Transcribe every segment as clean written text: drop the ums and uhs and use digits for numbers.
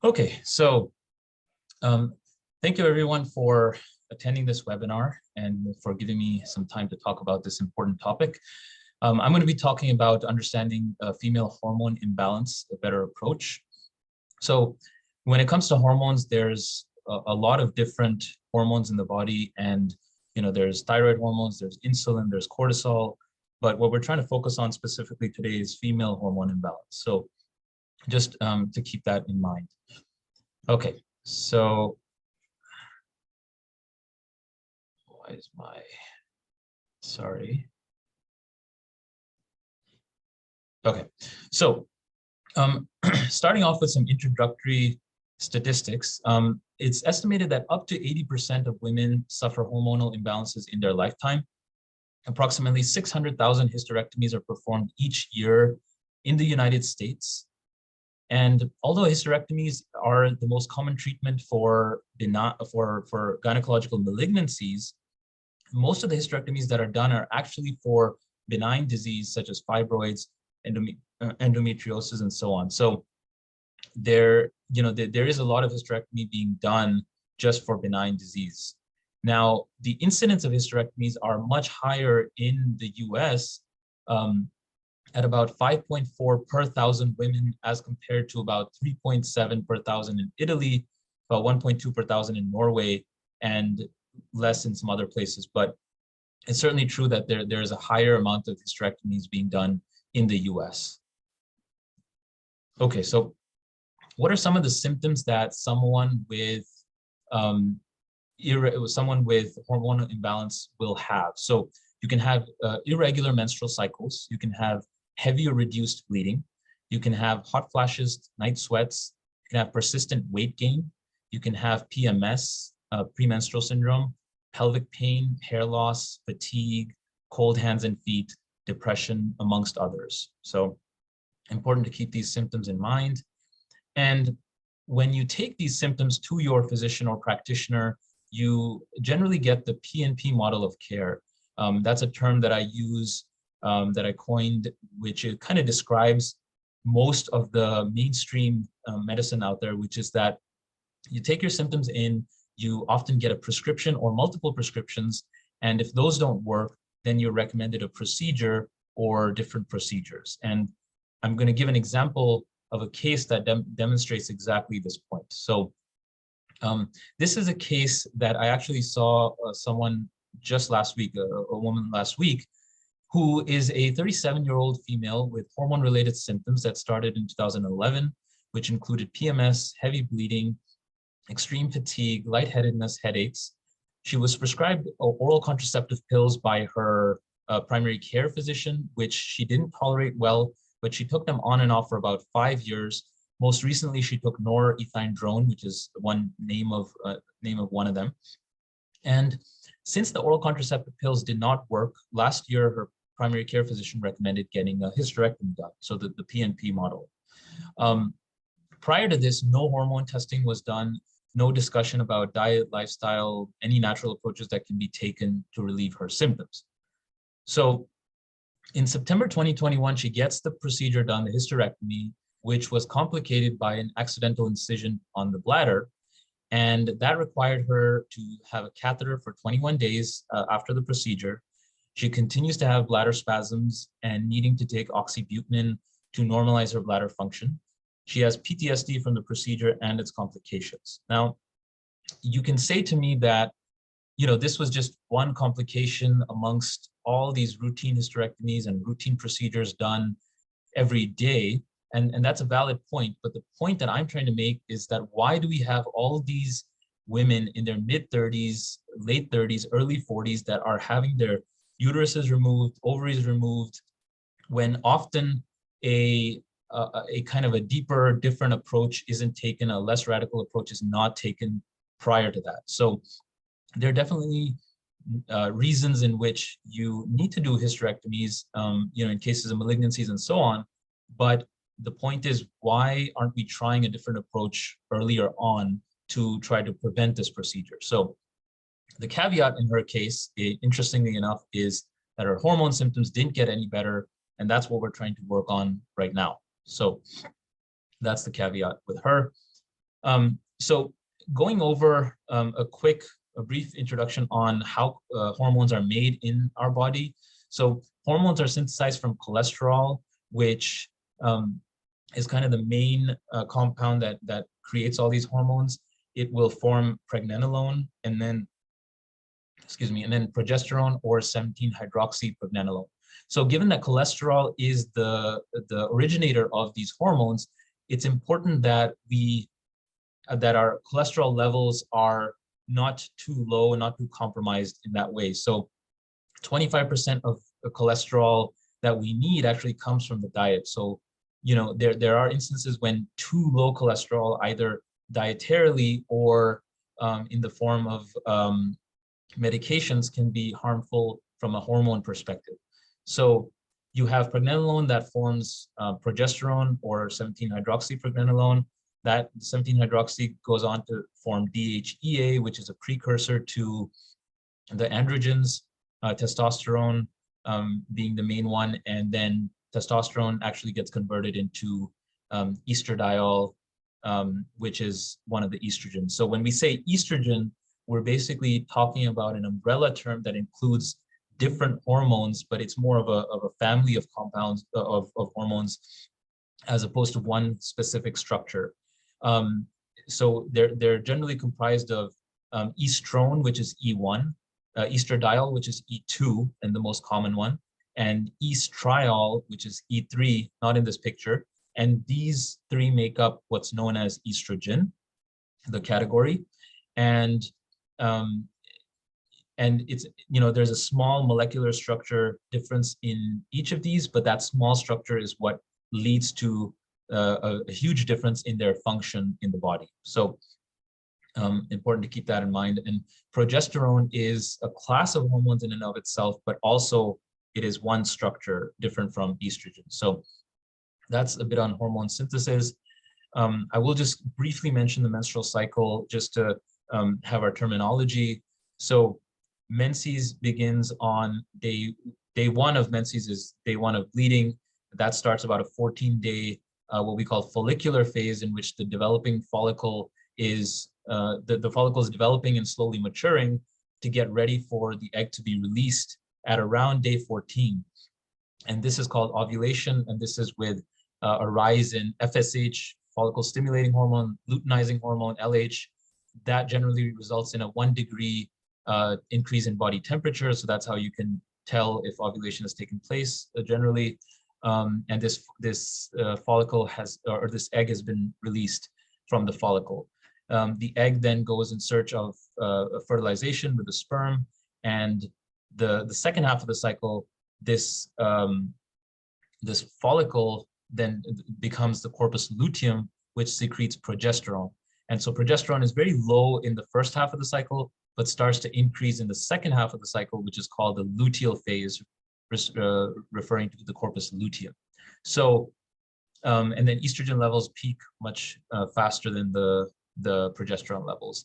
Okay, so um, thank you everyone for attending this webinar and for giving me some time to talk about this important topic. I'm going to be talking about understanding female hormone imbalance, a better approach. So when it comes to hormones, there's a lot of different hormones in the body, and there's thyroid hormones, there's insulin, there's cortisol, but what we're trying to focus on specifically today is female hormone imbalance. So just to keep that in mind. Okay, so why is sorry. Okay, so starting off with some introductory statistics, it's estimated that up to 80% of women suffer hormonal imbalances in their lifetime. Approximately 600,000 hysterectomies are performed each year in the United States. And although hysterectomies are the most common treatment for gynecological malignancies, most of the hysterectomies that are done are actually for benign disease such as fibroids, endometriosis, and so on. So there is a lot of hysterectomy being done just for benign disease. Now, the incidence of hysterectomies are much higher in the US, at about 5.4 per thousand women, as compared to about 3.7 per thousand in Italy, about 1.2 per thousand in Norway, and less in some other places. But it's certainly true that there is a higher amount of hysterectomies being done in the US. Okay, so what are some of the symptoms that someone with hormonal imbalance will have? So you can have irregular menstrual cycles, you can have heavy or reduced bleeding, you can have hot flashes, night sweats, you can have persistent weight gain, you can have PMS, premenstrual syndrome, pelvic pain, hair loss, fatigue, cold hands and feet, depression, amongst others. So important to keep these symptoms in mind. And when you take these symptoms to your physician or practitioner, you generally get the PNP model of care. That's a term that I use, that I coined, which it kind of describes most of the mainstream medicine out there, which is that you take your symptoms in, you often get a prescription or multiple prescriptions, and if those don't work, then you're recommended a procedure or different procedures. And I'm going to give an example of a case that demonstrates exactly this point. So this is a case that I actually saw someone just last week, a woman last week, who is a 37-year-old female with hormone-related symptoms that started in 2011, which included PMS, heavy bleeding, extreme fatigue, lightheadedness, headaches. She was prescribed oral contraceptive pills by her primary care physician, which she didn't tolerate well, but she took them on and off for about 5 years. Most recently, she took norethindrone, which is one name of one of them. And since the oral contraceptive pills did not work, last year her primary care physician recommended getting a hysterectomy done, so the PNP model. Prior to this, no hormone testing was done, no discussion about diet, lifestyle, any natural approaches that can be taken to relieve her symptoms. So in September 2021, she gets the procedure done, the hysterectomy, which was complicated by an accidental incision on the bladder. And that required her to have a catheter for 21 days after the procedure. She continues to have bladder spasms and needing to take oxybutynin to normalize her bladder function. She has PTSD from the procedure and its complications. Now, you can say to me that, this was just one complication amongst all these routine hysterectomies and routine procedures done every day. And that's a valid point. But the point that I'm trying to make is that why do we have all these women in their mid-30s, late 30s, early 40s that are having their uteruses removed, ovaries removed, when often a kind of a deeper, different approach isn't taken, a less radical approach is not taken prior to that. So there are definitely reasons in which you need to do hysterectomies, in cases of malignancies and so on. But the point is, why aren't we trying a different approach earlier on to try to prevent this procedure? So the caveat in her case, interestingly enough, is that her hormone symptoms didn't get any better, and that's what we're trying to work on right now. So that's the caveat with her. So going over a brief introduction on how hormones are made in our body. So hormones are synthesized from cholesterol, which is kind of the main compound that creates all these hormones. It will form pregnenolone and then, and then progesterone or 17-hydroxypregnenolone. So given that cholesterol is the originator of these hormones, it's important that that our cholesterol levels are not too low and not too compromised in that way. So 25% of the cholesterol that we need actually comes from the diet. So, there are instances when too low cholesterol, either dietarily or in the form of medications, can be harmful from a hormone perspective. So you have pregnenolone that forms progesterone or 17-hydroxypregnenolone. That 17-hydroxy goes on to form DHEA, which is a precursor to the androgens, testosterone being the main one, and then testosterone actually gets converted into estradiol, which is one of the estrogens. So when we say estrogen, we're basically talking about an umbrella term that includes different hormones, but it's more of a family of compounds of hormones as opposed to one specific structure. So they're generally comprised of estrone, which is E1, estradiol, which is E2, and the most common one, and estriol, which is E3, not in this picture. And these three make up what's known as estrogen, the category. And it's, there's a small molecular structure difference in each of these, but that small structure is what leads to a huge difference in their function in the body. So important to keep that in mind. And progesterone is a class of hormones in and of itself, but also it is one structure different from estrogen. So that's a bit on hormone synthesis. I will just briefly mention the menstrual cycle just to have our terminology. So menses begins on day one of menses is day one of bleeding. That starts about a 14-day, what we call follicular phase, in which the developing follicle is, the follicle is developing and slowly maturing to get ready for the egg to be released at around day 14. And this is called ovulation, and this is with a rise in FSH, follicle stimulating hormone, luteinizing hormone, LH. That generally results in a 1 degree increase in body temperature. So that's how you can tell if ovulation has taken place generally. And this follicle has, or this egg has been released from the follicle. The egg then goes in search of fertilization with the sperm, and the second half of the cycle, this follicle then becomes the corpus luteum, which secretes progesterone. And so progesterone is very low in the first half of the cycle, but starts to increase in the second half of the cycle, which is called the luteal phase, referring to the corpus luteum. So, and then estrogen levels peak much faster than the progesterone levels.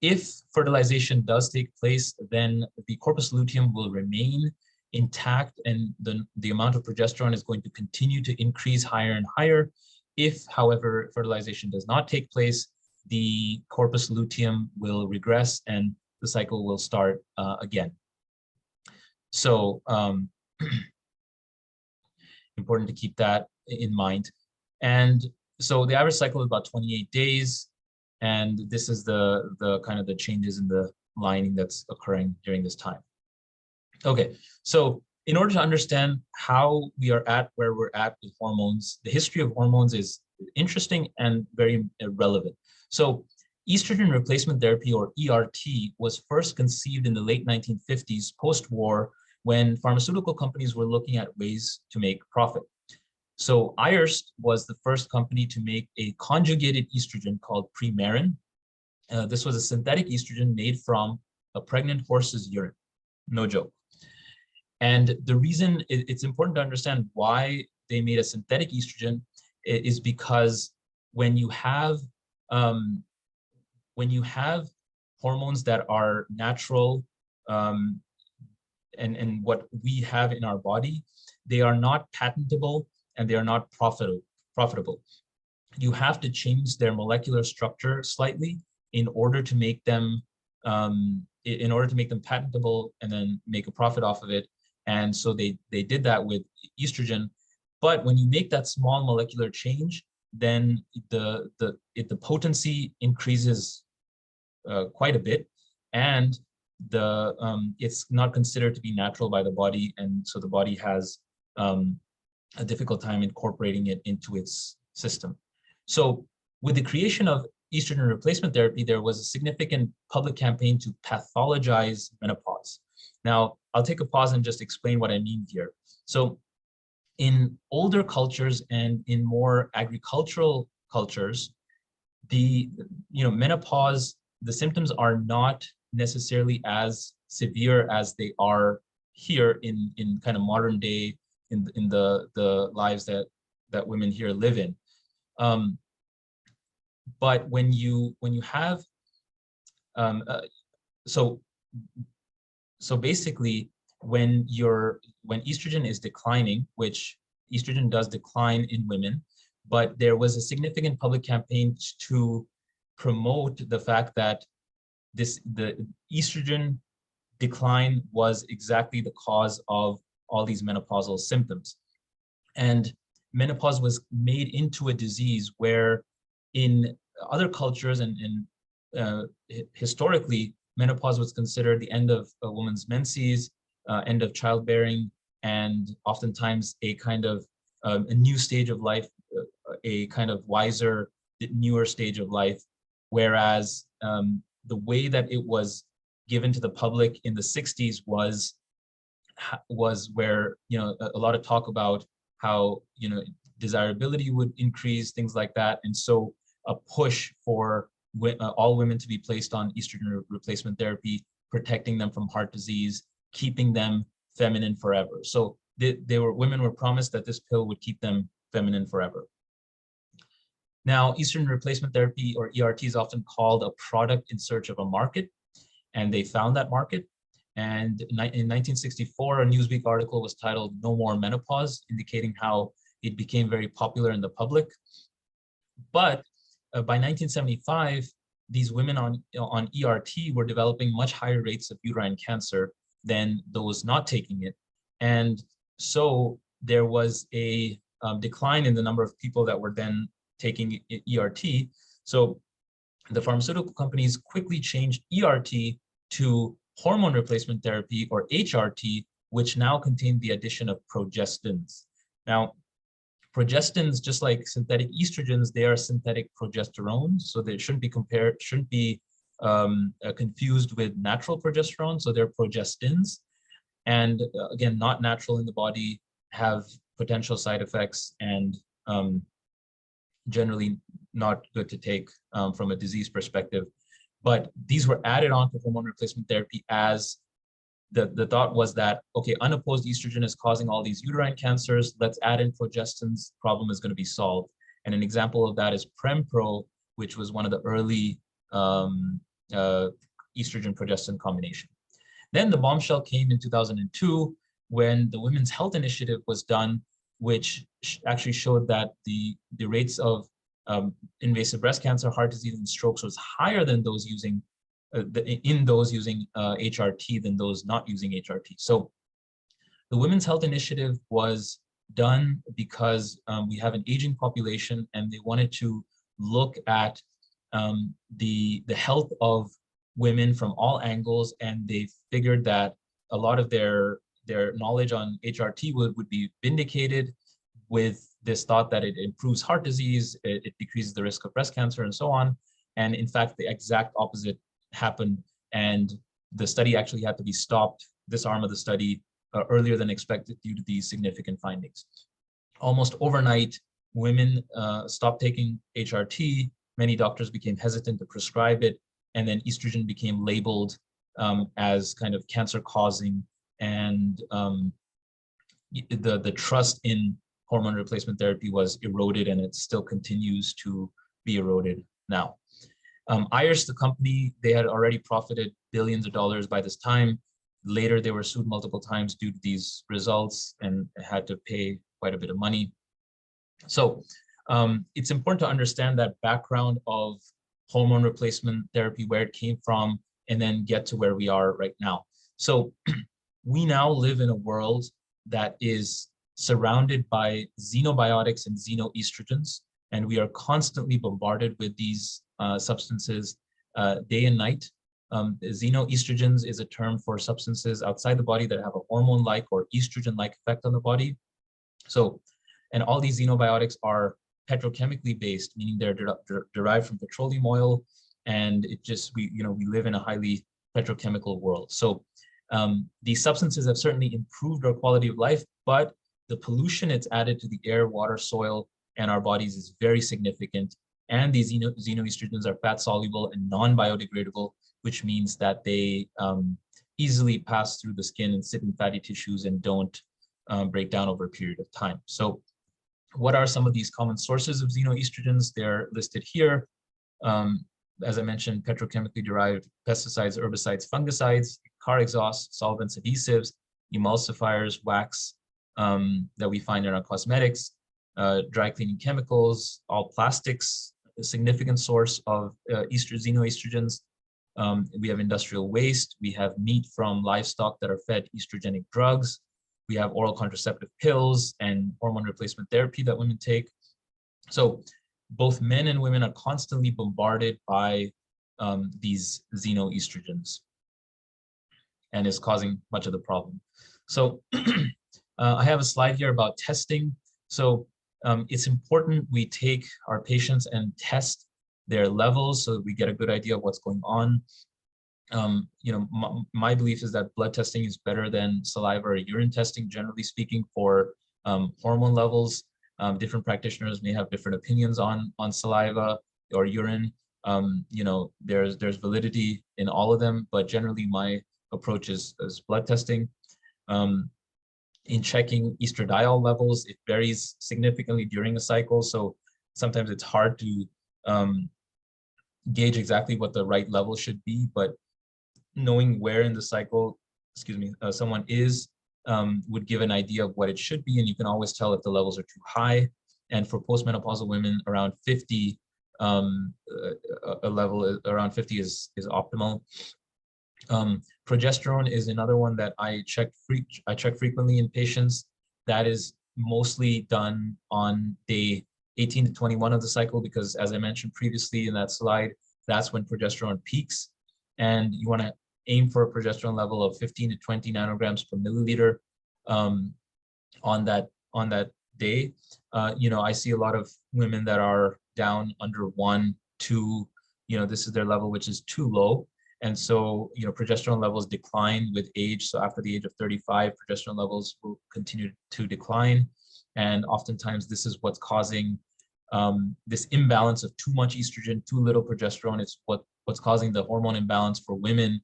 If fertilization does take place, then the corpus luteum will remain intact, and the amount of progesterone is going to continue to increase higher and higher. If, however, fertilization does not take place, the corpus luteum will regress and the cycle will start again. So important to keep that in mind. And so the average cycle is about 28 days. And this is the kind of the changes in the lining that's occurring during this time. Okay, so in order to understand how we are at where we're at with hormones, the history of hormones is interesting and very relevant. So estrogen replacement therapy, or ERT, was first conceived in the late 1950s, post-war, when pharmaceutical companies were looking at ways to make profit. So Ayerst was the first company to make a conjugated estrogen called Premarin. This was a synthetic estrogen made from a pregnant horse's urine. No joke. And the reason it's important to understand why they made a synthetic estrogen is because when you have hormones that are natural and what we have in our body, they are not patentable and they are not profitable. you have to change their molecular structure slightly in order to make them patentable and then make a profit off of it. And so they did that with estrogen. But when you make that small molecular change, then the potency increases quite a bit, and it's not considered to be natural by the body, and so the body has a difficult time incorporating it into its system. So with the creation of estrogen replacement therapy, there was a significant public campaign to pathologize menopause. Now, I'll take a pause and just explain what I mean here. So in older cultures and in more agricultural cultures, menopause, the symptoms are not necessarily as severe as they are here in kind of modern day in the lives that women here live in. But when you have so basically when estrogen is declining, which estrogen does decline in women, but there was a significant public campaign to promote the fact that the estrogen decline was exactly the cause of all these menopausal symptoms. And menopause was made into a disease where in other cultures and historically, menopause was considered the end of a woman's menses, end of childbearing, and oftentimes a kind of a new stage of life, a kind of wiser, newer stage of life. Whereas the way that it was given to the public in the 60s was where, a lot of talk about how, desirability would increase, things like that. And so a push for all women to be placed on estrogen replacement therapy, protecting them from heart disease, keeping them feminine forever. So women were promised that this pill would keep them feminine forever. Now, estrogen replacement therapy, or ERT, is often called a product in search of a market, and they found that market. And in 1964, a Newsweek article was titled "No More Menopause," indicating how it became very popular in the public. But by 1975, these women on ERT were developing much higher rates of uterine cancer than those not taking it. And so there was a decline in the number of people that were then taking ERT. So the pharmaceutical companies quickly changed ERT to hormone replacement therapy, or HRT, which now contained the addition of progestins. Now, progestins, just like synthetic estrogens, they are synthetic progesterone, so they shouldn't be confused with natural progesterone. So they're progestins, and again, not natural in the body, have potential side effects, and generally not good to take from a disease perspective. But these were added on to hormone replacement therapy as the thought was that, okay, unopposed estrogen is causing all these uterine cancers. Let's add in progestins, problem is going to be solved. And an example of that is Prempro, which was one of the early estrogen progestin combination. Then the bombshell came in 2002 when the Women's Health Initiative was done, which actually showed that the rates of invasive breast cancer, heart disease, and strokes was higher than those using HRT than those not using HRT. So the Women's Health Initiative was done because we have an aging population, and they wanted to look at the health of women from all angles, and they figured that a lot of their knowledge on HRT would be vindicated with this thought that it improves heart disease, it decreases the risk of breast cancer, and so on. And in fact, the exact opposite happened, and the study actually had to be stopped, this arm of the study, earlier than expected due to these significant findings. Almost overnight, women stopped taking HRT. Many doctors became hesitant to prescribe it, and then estrogen became labeled as kind of cancer-causing, and the trust in hormone replacement therapy was eroded, and it still continues to be eroded now. Ayers, the company, they had already profited billions of dollars by this time. Later, they were sued multiple times due to these results and had to pay quite a bit of money. So It's important to understand that background of hormone replacement therapy, where it came from, and then get to where we are right now. So we now live in a world that is surrounded by xenobiotics and xenoestrogens, and we are constantly bombarded with these substances day and night. Xenoestrogens is a term for substances outside the body that have a hormone-like or estrogen-like effect on the body. So, and all these xenobiotics are petrochemically based, meaning they're derived from petroleum oil, and it just, we live in a highly petrochemical world. So these substances have certainly improved our quality of life, but the pollution it's added to the air, water, soil, and our bodies is very significant. And these xenoestrogens are fat soluble and non-biodegradable, which means that they easily pass through the skin and sit in fatty tissues and don't break down over a period of time. So what are some of these common sources of xenoestrogens? They're listed here. As I mentioned, petrochemically derived pesticides, herbicides, fungicides, car exhaust, solvents, adhesives, emulsifiers, wax that we find in our cosmetics, dry cleaning chemicals, all plastics, a significant source of xenoestrogens. We have industrial waste. We have meat from livestock that are fed estrogenic drugs. We have oral contraceptive pills and hormone replacement therapy that women take. So both men and women are constantly bombarded by these xenoestrogens, and is causing much of the problem. So I have a slide here about testing. So it's important we take our patients and test their levels so that we get a good idea of what's going on. My belief is that blood testing is better than saliva or urine testing, generally speaking, for hormone levels. Different practitioners may have different opinions on saliva or urine. There's validity in all of them, but generally my approach is blood testing. In checking estradiol levels, it varies significantly during a cycle, so sometimes it's hard to gauge exactly what the right level should be, but knowing where in the cycle, someone is would give an idea of what it should be, and you can always tell if the levels are too high. And for postmenopausal women, around 50, a level around 50 is optimal. Progesterone is another one that I check frequently in patients. That is mostly done on day 18 to 21 of the cycle, because as I mentioned previously in that slide, that's when progesterone peaks, and you want to aim for a progesterone level of 15 to 20 nanograms per milliliter on that day. I see a lot of women that are down under 1, 2, this is their level, which is too low. And so, progesterone levels decline with age. So after the age of 35, progesterone levels will continue to decline. And oftentimes this is what's causing this imbalance of too much estrogen, too little progesterone. It's what's causing the hormone imbalance for women,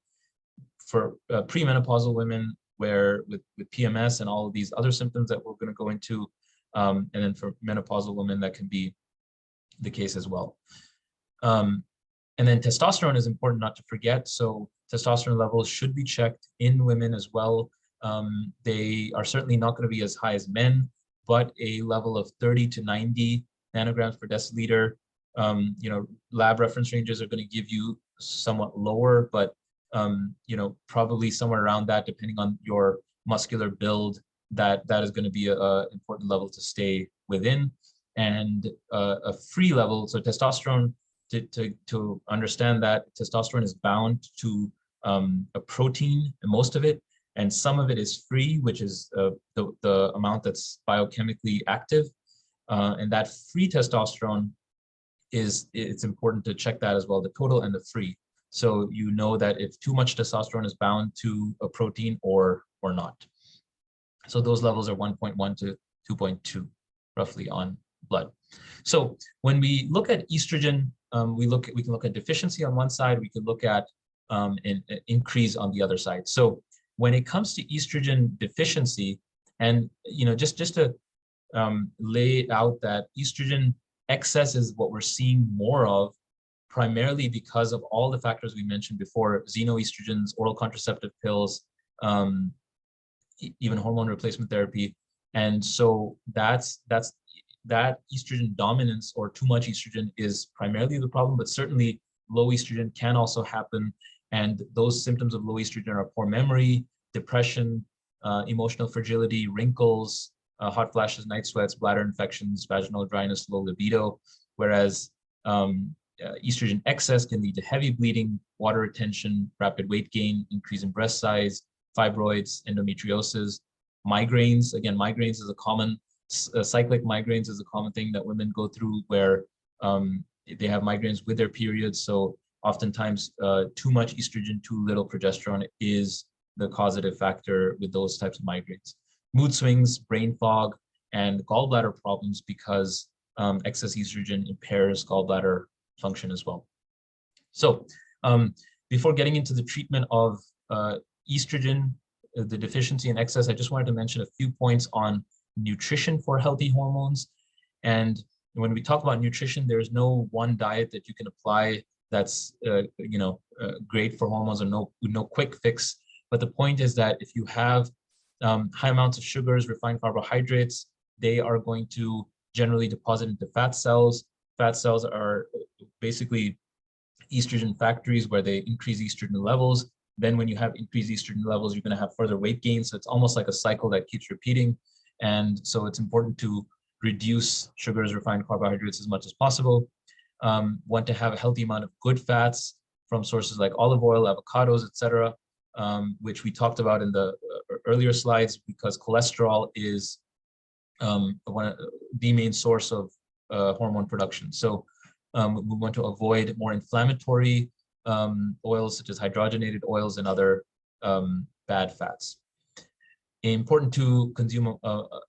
for premenopausal women, where with PMS and all of these other symptoms that we're going to go into, and then for menopausal women, that can be the case as well. And then testosterone is important not to forget. So testosterone levels should be checked in women as well. They are certainly not going to be as high as men, but a level of 30 to 90 nanograms per deciliter. Lab reference ranges are going to give you somewhat lower, but probably somewhere around that, depending on your muscular build, that is going to be an important level to stay within. And a free level, so testosterone, to understand that testosterone is bound to a protein, and most of it, and some of it is free, which is the amount that's biochemically active. And that free testosterone it's important to check that as well, the total and the free. So you know that if too much testosterone is bound to a protein or not. So those levels are 1.1 to 2.2 roughly on blood. So when we look at estrogen, we can look at deficiency on one side, we could look at an increase on the other side. So when it comes to estrogen deficiency, and just to lay out that estrogen excess is what we're seeing more of, primarily because of all the factors we mentioned before: xenoestrogens, oral contraceptive pills, even hormone replacement therapy. And so that's that estrogen dominance or too much estrogen is primarily the problem, but certainly low estrogen can also happen. And those symptoms of low estrogen are poor memory, depression, emotional fragility, wrinkles, hot flashes, night sweats, bladder infections, vaginal dryness, low libido. Whereas estrogen excess can lead to heavy bleeding, water retention, rapid weight gain, increase in breast size, fibroids, endometriosis, migraines. Again, migraines is a common, cyclic migraines is a common thing that women go through where they have migraines with their periods. So oftentimes too much estrogen, too little progesterone is the causative factor with those types of migraines. Mood swings, brain fog, and gallbladder problems because excess estrogen impairs gallbladder function as well. So before getting into the treatment of estrogen, the deficiency in excess, I just wanted to mention a few points on nutrition for healthy hormones. And when we talk about nutrition, there's no one diet that you can apply that's great for hormones, or no quick fix. But the point is that if you have high amounts of sugars, refined carbohydrates, they are going to generally deposit into fat cells. Fat cells are basically estrogen factories where they increase estrogen levels. Then when you have increased estrogen levels, you're going to have further weight gain. So it's almost like a cycle that keeps repeating. And so it's important to reduce sugars, refined carbohydrates as much as possible. Want to have a healthy amount of good fats from sources like olive oil, avocados, etc., which we talked about in the earlier slides, because cholesterol is the main source of hormone production. So we want to avoid more inflammatory oils such as hydrogenated oils and other bad fats. Important to consume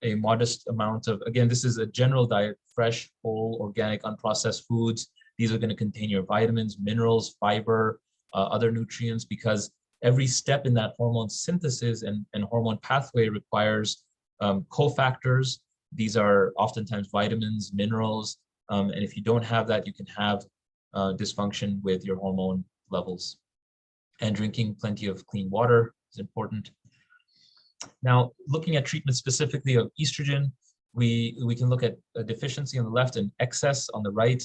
a modest amount of, again, this is a general diet, fresh, whole, organic, unprocessed foods. These are going to contain your vitamins, minerals, fiber, other nutrients, because every step in that hormone synthesis and hormone pathway requires cofactors. These are oftentimes vitamins, minerals, and if you don't have that, you can have dysfunction with your hormone levels. And drinking plenty of clean water is important. Now, looking at treatment specifically of estrogen, we can look at a deficiency on the left and excess on the right.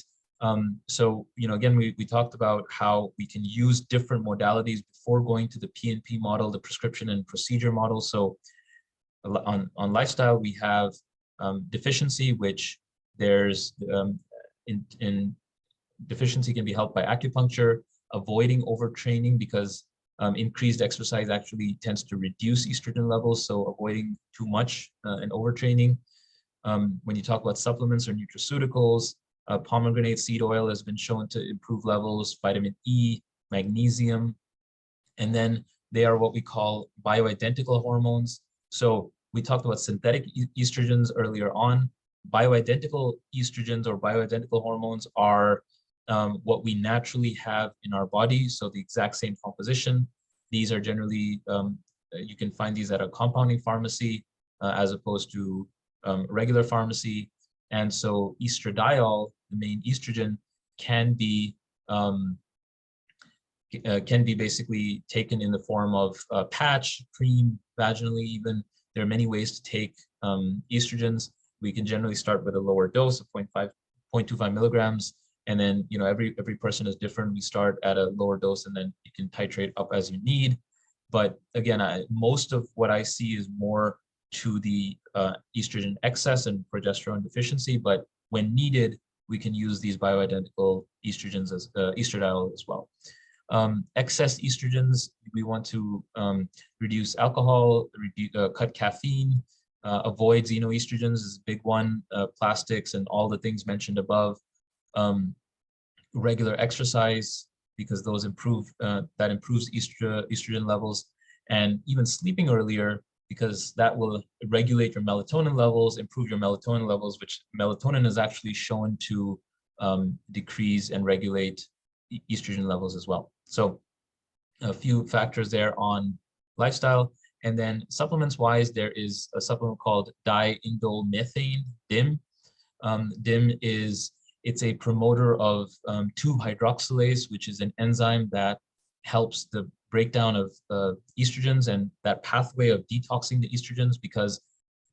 So, again, we talked about how we can use different modalities before going to the PNP model, the prescription and procedure model. So on lifestyle, we have deficiency, which there's in deficiency can be helped by acupuncture, avoiding overtraining, because increased exercise actually tends to reduce estrogen levels, so avoiding too much and overtraining. When you talk about supplements or nutraceuticals, pomegranate seed oil has been shown to improve levels, vitamin E, magnesium, and then they are what we call bioidentical hormones. So we talked about synthetic estrogens earlier on. Bioidentical estrogens or bioidentical hormones are what we naturally have in our body, so the exact same composition. These are generally, you can find these at a compounding pharmacy as opposed to regular pharmacy. And so estradiol, the main estrogen, can be basically taken in the form of patch, cream, vaginally even. There are many ways to take estrogens. We can generally start with a lower dose of 0.25 milligrams. And then, every person is different. We start at a lower dose and then you can titrate up as you need. But again, most of what I see is more to the estrogen excess and progesterone deficiency. But when needed, we can use these bioidentical estrogens as estradiol as well. Excess estrogens, we want to reduce alcohol, cut caffeine, avoid xenoestrogens is a big one, plastics and all the things mentioned above. Regular exercise, because those improves estrogen levels, and even sleeping earlier, because that will regulate your melatonin levels, improve your melatonin levels, which melatonin is actually shown to decrease and regulate estrogen levels as well. So a few factors there on lifestyle. And then supplements wise, there is a supplement called diindolylmethane, DIM. DIM it's a promoter of 2-hydroxylase, which is an enzyme that helps the breakdown of estrogens and that pathway of detoxing the estrogens, because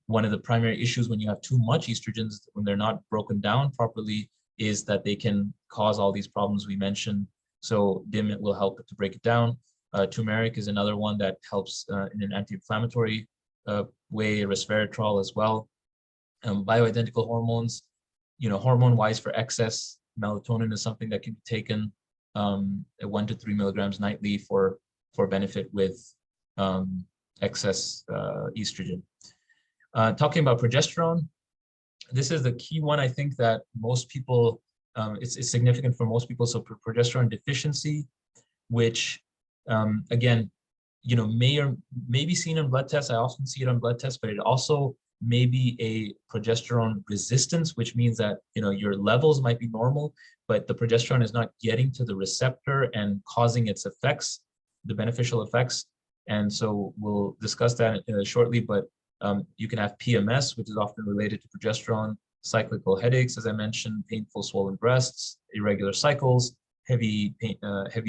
one of the primary issues when you have too much estrogens, when they're not broken down properly, is that they can cause all these problems we mentioned. So DIM will help to break it down. Turmeric is another one that helps in an anti-inflammatory way, resveratrol as well. Bioidentical hormones, hormone-wise for excess, melatonin is something that can be taken at 1 to 3 milligrams nightly for benefit with excess estrogen. Talking about progesterone, this is the key one. I think that most people, it's significant for most people. So progesterone deficiency, which again, may be seen in blood tests. I often see it on blood tests, but it also may be a progesterone resistance, which means that your levels might be normal, but the progesterone is not getting to the receptor and causing its effects, the beneficial effects. And so we'll discuss that shortly, but you can have PMS, which is often related to progesterone, cyclical headaches, as I mentioned, painful swollen breasts, irregular cycles, heavy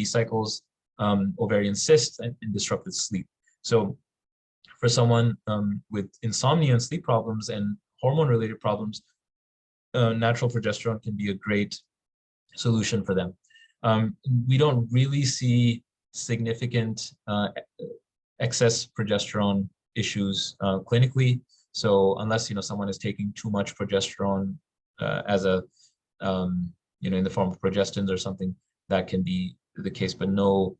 cycles, ovarian cysts, and disrupted sleep. So for someone with insomnia and sleep problems and hormone-related problems, natural progesterone can be a great solution for them. We don't really see significant excess progesterone issues clinically. So unless someone is taking too much progesterone as a in the form of progestins or something, that can be the case, but no,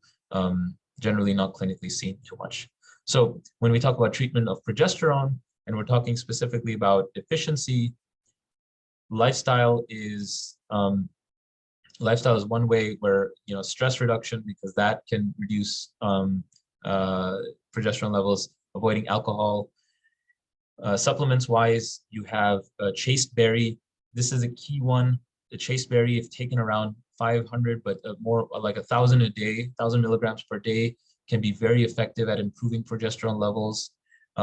generally not clinically seen too much. So when we talk about treatment of progesterone, and we're talking specifically about deficiency, lifestyle is one way where stress reduction, because that can reduce progesterone levels. Avoiding alcohol. Supplements wise, you have chasteberry. This is a key one. The chasteberry, if taken around 500, but more like 1,000 a day, 1,000 milligrams per day, can be very effective at improving progesterone levels.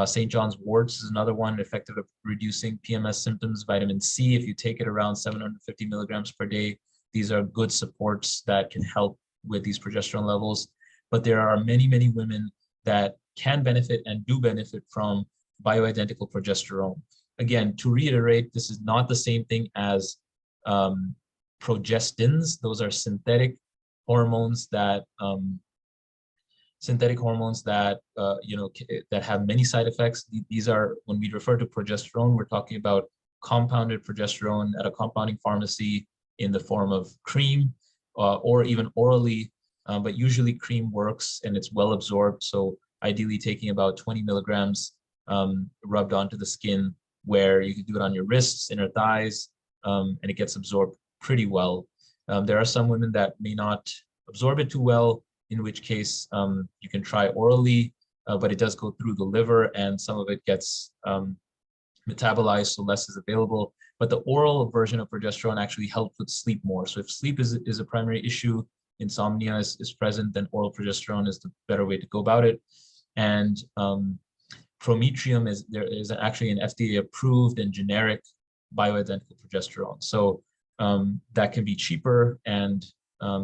St. John's wort is another one, effective at reducing PMS symptoms. Vitamin C, if you take it around 750 milligrams per day, these are good supports that can help with these progesterone levels. But there are many, many women that can benefit and do benefit from bioidentical progesterone. Again, to reiterate, this is not the same thing as progestins. Those are synthetic hormones that that have many side effects. These are, when we refer to progesterone, we're talking about compounded progesterone at a compounding pharmacy in the form of cream or even orally, but usually cream works and it's well absorbed. So ideally taking about 20 milligrams rubbed onto the skin, where you can do it on your wrists, inner thighs, and it gets absorbed pretty well. There are some women that may not absorb it too well, in which case you can try orally, but it does go through the liver and some of it gets metabolized, so less is available. But the oral version of progesterone actually helps with sleep more. So if sleep is a primary issue, insomnia is present, then oral progesterone is the better way to go about it. And Prometrium is actually an FDA approved and generic bioidentical progesterone. So that can be cheaper and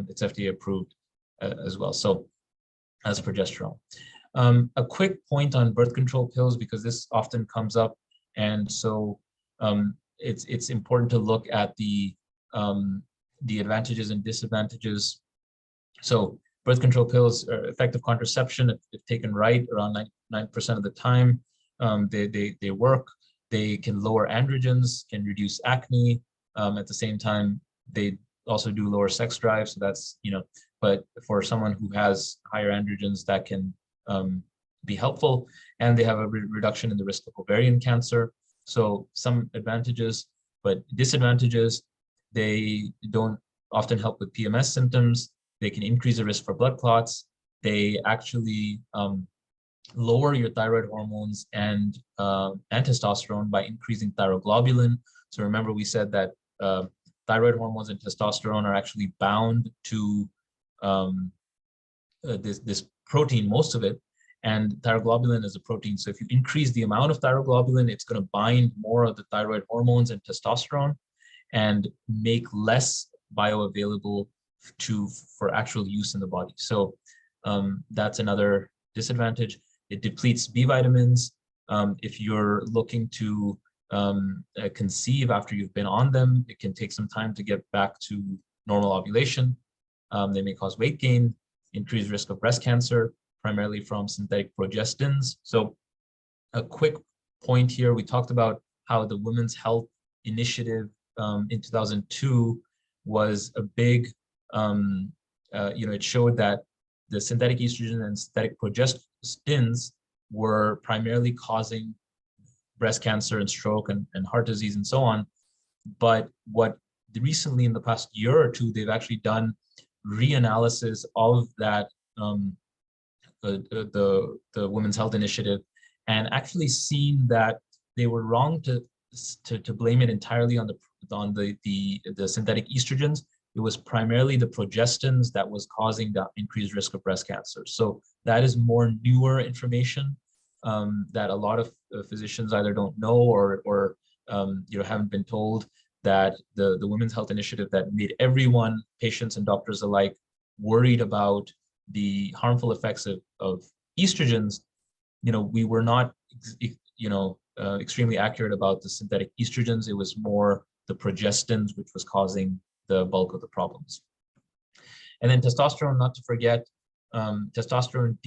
it's FDA approved as well. So as progesterone. A quick point on birth control pills, because this often comes up. And so it's important to look at the advantages and disadvantages. So birth control pills are effective contraception if taken right, around 99% of the time. They work. They can lower androgens, can reduce acne. At the same time, they also do lower sex drive. So that's, but for someone who has higher androgens, that can be helpful. And they have a reduction in the risk of ovarian cancer. So some advantages, but disadvantages, they don't often help with PMS symptoms. They can increase the risk for blood clots. They actually lower your thyroid hormones and testosterone by increasing thyroglobulin. So remember, we said that thyroid hormones and testosterone are actually bound to this protein, most of it, and thyroglobulin is a protein. So if you increase the amount of thyroglobulin, it's going to bind more of the thyroid hormones and testosterone and make less bioavailable for actual use in the body. So that's another disadvantage. It depletes B vitamins. If you're looking to conceive after you've been on them, it can take some time to get back to normal ovulation. They may cause weight gain, increased risk of breast cancer, primarily from synthetic progestins. So a quick point here, we talked about how the Women's Health Initiative in 2002 was a big, it showed that the synthetic estrogen and synthetic progestins were primarily causing breast cancer and stroke and heart disease and so on. But what recently in the past year or two, they've actually done reanalysis of that, the Women's Health Initiative, and actually seen that they were wrong to blame it entirely on the synthetic estrogens. It was primarily the progestins that was causing the increased risk of breast cancer. So that is more newer information that a lot of physicians either don't know or haven't been told, that the Women's Health Initiative that made everyone, patients and doctors alike, worried about the harmful effects of estrogens. We were not extremely accurate about the synthetic estrogens. It was more the progestins which was causing the bulk of the problems. And then testosterone, not to forget, testosterone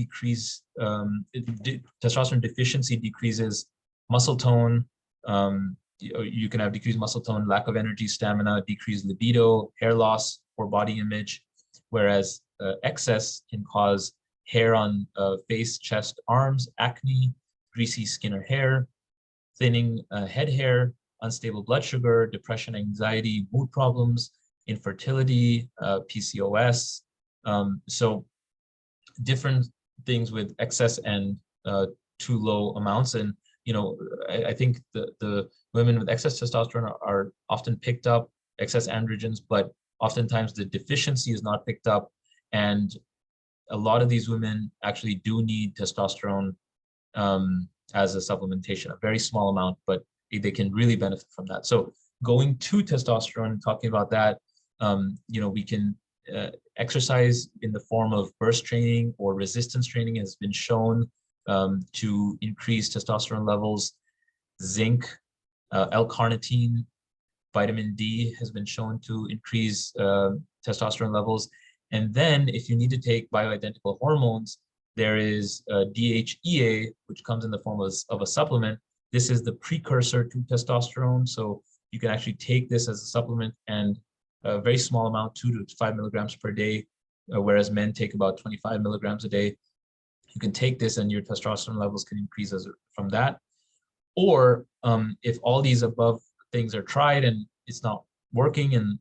deficiency decreases muscle tone. You can have decreased muscle tone, lack of energy, stamina, decreased libido, hair loss, poor body image, whereas excess can cause hair on face, chest, arms, acne, greasy skin or hair, thinning head hair, unstable blood sugar, depression, anxiety, mood problems, infertility, PCOS. So different things with excess and too low amounts. And I think the women with excess testosterone are often picked up, excess androgens, but oftentimes the deficiency is not picked up. And a lot of these women actually do need testosterone as a supplementation, a very small amount, but they can really benefit from that. So going to testosterone and talking about that, we can exercise in the form of burst training or resistance training has been shown to increase testosterone levels. Zinc, L-carnitine, vitamin D has been shown to increase testosterone levels. And then if you need to take bioidentical hormones, there is DHEA, which comes in the form of a supplement. This is the precursor to testosterone. So you can actually take this as a supplement, and a very small amount, 2 to 5 milligrams per day, whereas men take about 25 milligrams a day. You can take this and your testosterone levels can increase from that. Or if all these above things are tried and it's not working, and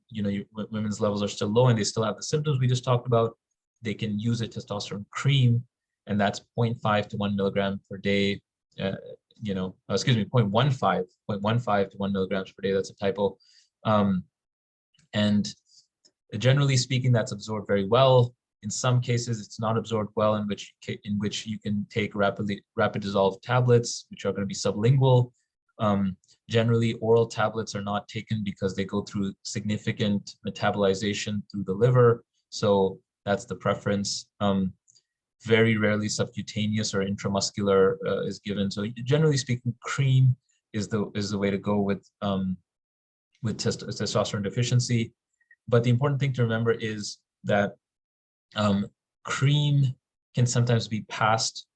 women's levels are still low and they still have the symptoms we just talked about, they can use a testosterone cream, and that's 0.5 to 1 milligram per day. 0.15 to 1 milligrams per day. That's a typo. And generally speaking, that's absorbed very well. In some cases, it's not absorbed well, in which you can take rapid dissolved tablets, which are going to be sublingual. Generally, oral tablets are not taken because they go through significant metabolization through the liver. So that's the preference. Very rarely subcutaneous or intramuscular is given. So generally speaking, cream is the way to go with testosterone deficiency. But the important thing to remember is that cream can sometimes be passed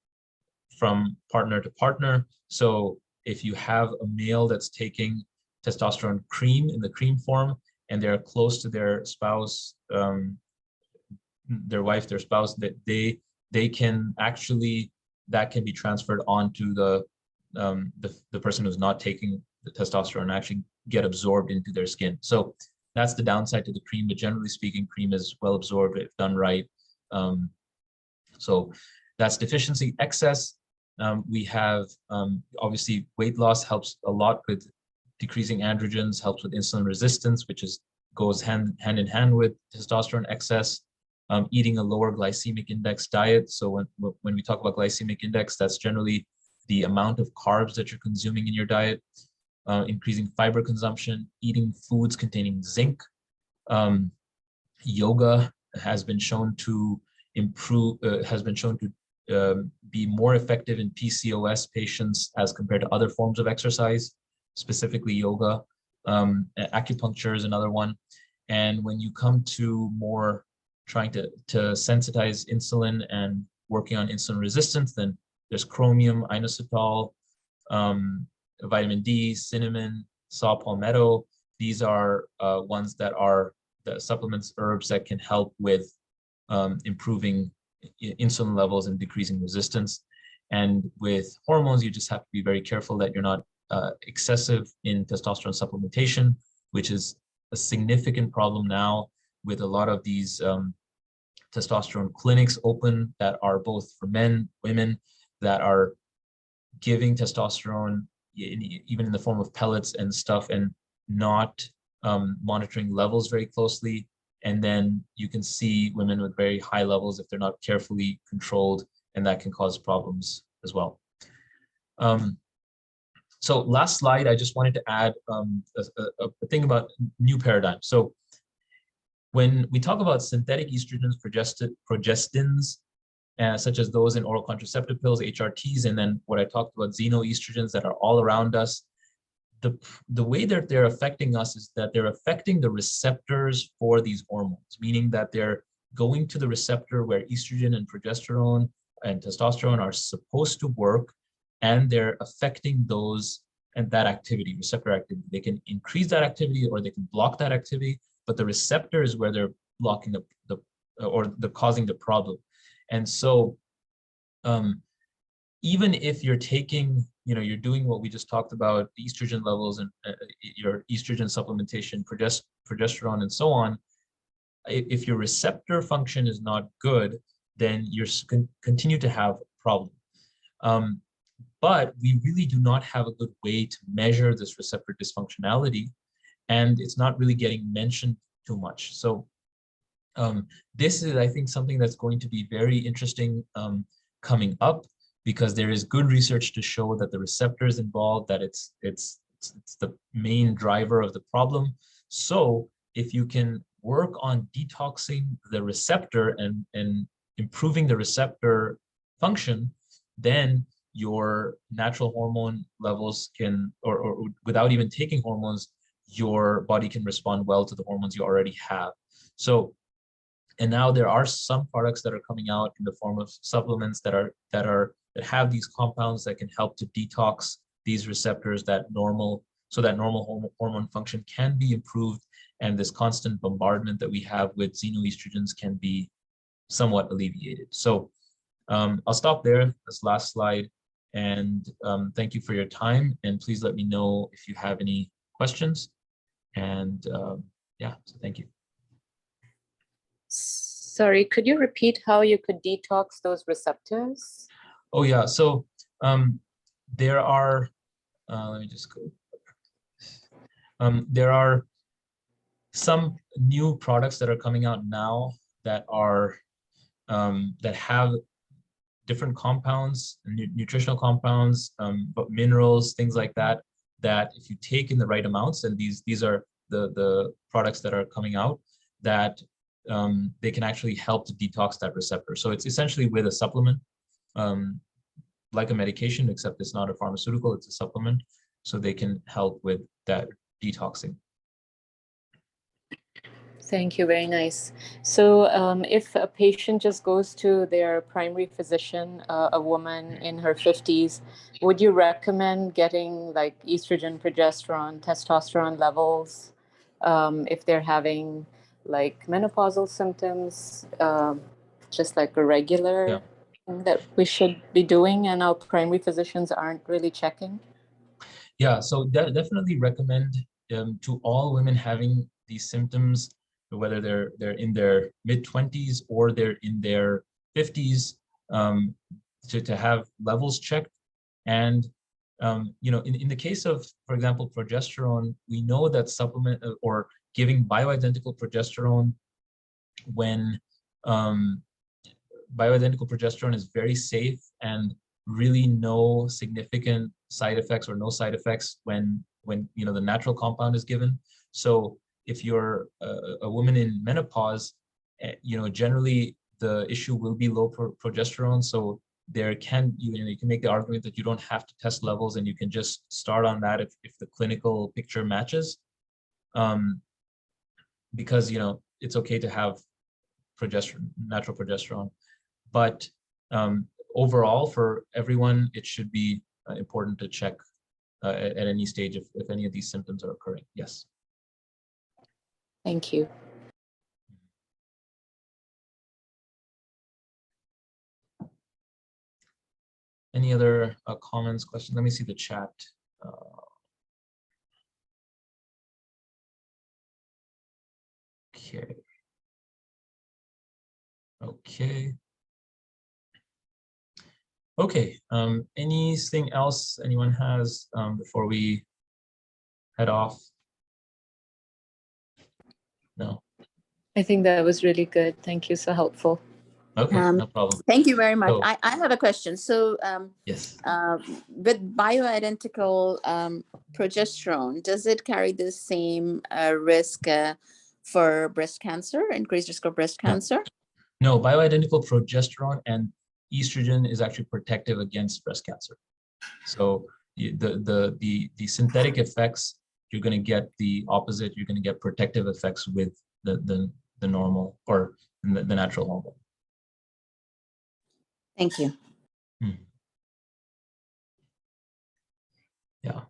from partner to partner. So if you have a male that's taking testosterone cream in the cream form, and they're close to their spouse, their wife, their spouse, that they can actually, that can be transferred onto the person who's not taking the testosterone and actually get absorbed into their skin. So that's the downside to the cream, but generally speaking, cream is well absorbed if done right. So that's deficiency. Excess, we have obviously weight loss helps a lot with decreasing androgens, helps with insulin resistance, which goes hand in hand with testosterone excess. Eating a lower glycemic index diet. So when we talk about glycemic index, that's generally the amount of carbs that you're consuming in your diet. Increasing fiber consumption, eating foods containing zinc. Yoga has been shown to improve, be more effective in PCOS patients as compared to other forms of exercise, specifically yoga. Acupuncture is another one. And when you come to more trying to sensitize insulin and working on insulin resistance, then there's chromium, inositol, vitamin D, cinnamon, saw palmetto. These are ones that are the supplements, herbs that can help with improving insulin levels and decreasing resistance. And with hormones, you just have to be very careful that you're not excessive in testosterone supplementation, which is a significant problem now with a lot of these testosterone clinics open that are both for men, women, that are giving testosterone even in the form of pellets and stuff, and not monitoring levels very closely. And then you can see women with very high levels if they're not carefully controlled, and that can cause problems as well. So last slide, I just wanted to add a thing about new paradigm. So when we talk about synthetic estrogens, progestins, such as those in oral contraceptive pills, HRTs, and then what I talked about, xenoestrogens that are all around us, the way that they're affecting us is that they're affecting the receptors for these hormones, meaning that they're going to the receptor where estrogen and progesterone and testosterone are supposed to work, and they're affecting those and that activity, receptor activity. They can increase that activity or they can block that activity, but the receptor is where they're blocking the causing the problem. And so even if you're taking, you're doing what we just talked about, the estrogen levels and your estrogen supplementation, progesterone, and so on, if your receptor function is not good, then you're continue to have a problem. But we really do not have a good way to measure this receptor dysfunctionality, and it's not really getting mentioned too much. So this is, I think, something that's going to be very interesting coming up, because there is good research to show that the receptors involved, that it's the main driver of the problem. So if you can work on detoxing the receptor and improving the receptor function, then your natural hormone levels can, or without even taking hormones, your body can respond well to the hormones you already have. So, and now there are some products that are coming out in the form of supplements that have these compounds that can help to detox these receptors, so that normal hormone function can be improved, and this constant bombardment that we have with xenoestrogens can be somewhat alleviated. So I'll stop there, this last slide, and thank you for your time, and please let me know if you have any questions. And yeah, so thank you. Sorry, could you repeat how you could detox those receptors? Oh yeah, so there are, let me just go. There are some new products that are coming out now that are that have different compounds, nutritional compounds, but minerals, things like that, that if you take in the right amounts, and these are the products that are coming out, that they can actually help to detox that receptor. So it's essentially with a supplement, like a medication, except it's not a pharmaceutical, it's a supplement. So they can help with that detoxing. Thank you, very nice. So if a patient just goes to their primary physician, a woman in her 50s, would you recommend getting like estrogen, progesterone, testosterone levels if they're having like menopausal symptoms, just like a regular thing that we should be doing and our primary physicians aren't really checking? Yeah, so definitely recommend to all women having these symptoms, whether they're in their mid-20s or they're in their 50s, to have levels checked. And in the case of, for example, progesterone, we know that supplement or giving bioidentical progesterone when bioidentical progesterone is very safe, and really no significant side effects or no side effects when the natural compound is given. So if you're a woman in menopause, generally the issue will be low progesterone. So there can, you can make the argument that you don't have to test levels and you can just start on that if the clinical picture matches. Because, it's okay to have progesterone, natural progesterone, but overall for everyone, it should be important to check at any stage if any of these symptoms are occurring. Yes. Thank you. Any other comments, questions? Let me see the chat. Okay. Okay. Okay. Anything else anyone has before we head off? No. I think that was really good. Thank you. So helpful. Okay, no problem. Thank you very much. So, I have a question. So yes. with bioidentical progesterone, does it carry the same risk for breast cancer, increased risk of breast cancer? No, bioidentical progesterone and estrogen is actually protective against breast cancer. So the synthetic effects, you're going to get the opposite. You're going to get protective effects with the normal or the natural hormone. Thank you. Yeah.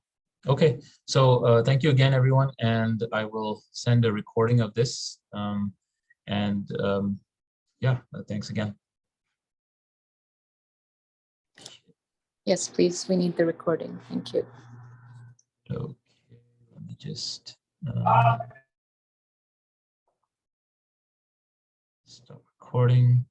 Okay. So thank you again, everyone. And I will send a recording of this. Yeah, thanks again. Yes, please. We need the recording. Thank you. Okay. Let me just stop recording.